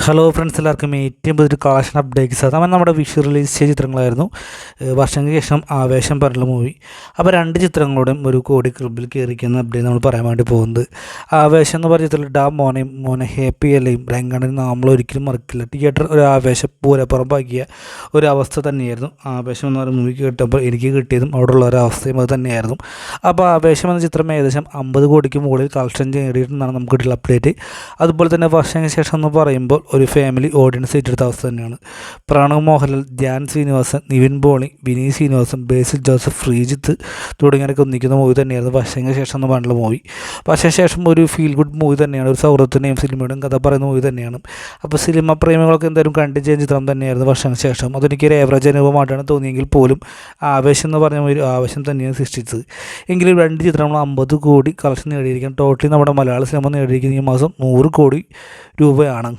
Hello friends, എല്ലാവർക്കും ഏറ്റവും പുതിയൊരു കളക്ഷൻ അപ്ഡേറ്റ്സ്. അതാണ് നമ്മുടെ വിഷു റിലീസ് ചെയ്ത ചിത്രങ്ങളായിരുന്നു. വർഷങ്ങൾക്ക് ശേഷം ആവേശം പറഞ്ഞ മൂവി. അപ്പോൾ രണ്ട് ചിത്രങ്ങളുടെയും ഒരു കോടി ക്ലബിൽ കയറിക്കുന്ന അപ്ഡേറ്റ് നമ്മൾ പറയാൻ വേണ്ടി പോകുന്നത്. ആവേശം എന്ന് പറഞ്ഞ ചിത്രത്തിൽ മോനെ ഹാപ്പി അല്ലയും രംഗണ്ണനും നമ്മൾ ഒരിക്കലും മറക്കില്ല. തിയേറ്റർ ഒരു ആവേശം പൂരപ്പുറമ്പാക്കിയ ഒരു അവസ്ഥ തന്നെയായിരുന്നു. ആവേശം എന്ന് പറയുന്ന മൂവി കേട്ടപ്പോൾ എനിക്ക് കിട്ടിയതും അവിടെയുള്ള ഒരു അവസ്ഥയും അത് തന്നെയായിരുന്നു. അപ്പോൾ ആവേശം എന്ന ചിത്രം ഏകദേശം 50 കോടിക്ക് മുകളിൽ കളക്ഷൻ നേടിയിട്ടുണ്ടെന്നാണ് നമുക്ക് കിട്ടിയുള്ള അപ്ഡേറ്റ്. അതുപോലെ തന്നെ വർഷങ്ങൾക്ക് ശേഷം എന്ന് പറയുമ്പോൾ ഒരു ഫാമിലി ഓഡിയൻസ് ഏറ്റെടുത്ത അവസ്ഥ തന്നെയാണ്. പ്രണവ് മോഹൻലാൽ, ധ്യാൻ ശ്രീനിവാസൻ, നിവിൻ പോളി, വിനീത് ശ്രീനിവാസൻ, ബേസിൽ ജോസഫ്, ശ്രീജിത്ത് തുടങ്ങിയവരൊക്കെ ഒന്നിക്കുന്ന മൂവി തന്നെയായിരുന്നു വർഷങ്ങൾക്ക് ശേഷം എന്ന് പറഞ്ഞുള്ള മൂവി. വർഷങ്ങൾക്ക് ശേഷം ഒരു ഫീൽ ഗുഡ് മൂവി തന്നെയാണ്. ഒരു സൗഹൃദത്തിൻ്റെയും സിനിമയുടെയും കഥ പറയുന്ന മൂവി തന്നെയാണ്. അപ്പോൾ സിനിമ പ്രേമികളൊക്കെ എന്തായാലും കണ്ടു ചെയ്യുന്ന ചിത്രം തന്നെയായിരുന്നു വർഷങ്ങൾക്ക് ശേഷം. അതെനിക്കൊരു ഏവറേജ് അനുഭവമായിട്ടാണ് തോന്നിയെങ്കിൽ പോലും ആവേശം എന്ന് പറഞ്ഞ ഒരു ആവേശം തന്നെയാണ് സൃഷ്ടിച്ചത്. എങ്കിലും രണ്ട് ചിത്രങ്ങൾ 50 കോടി കളക്ഷൻ നേടിയിരിക്കാൻ ടോട്ടലി നമ്മുടെ മലയാള സിനിമ നേടിയിരിക്കുന്ന ഈ മാസം 100 കോടി രൂപയാണ്.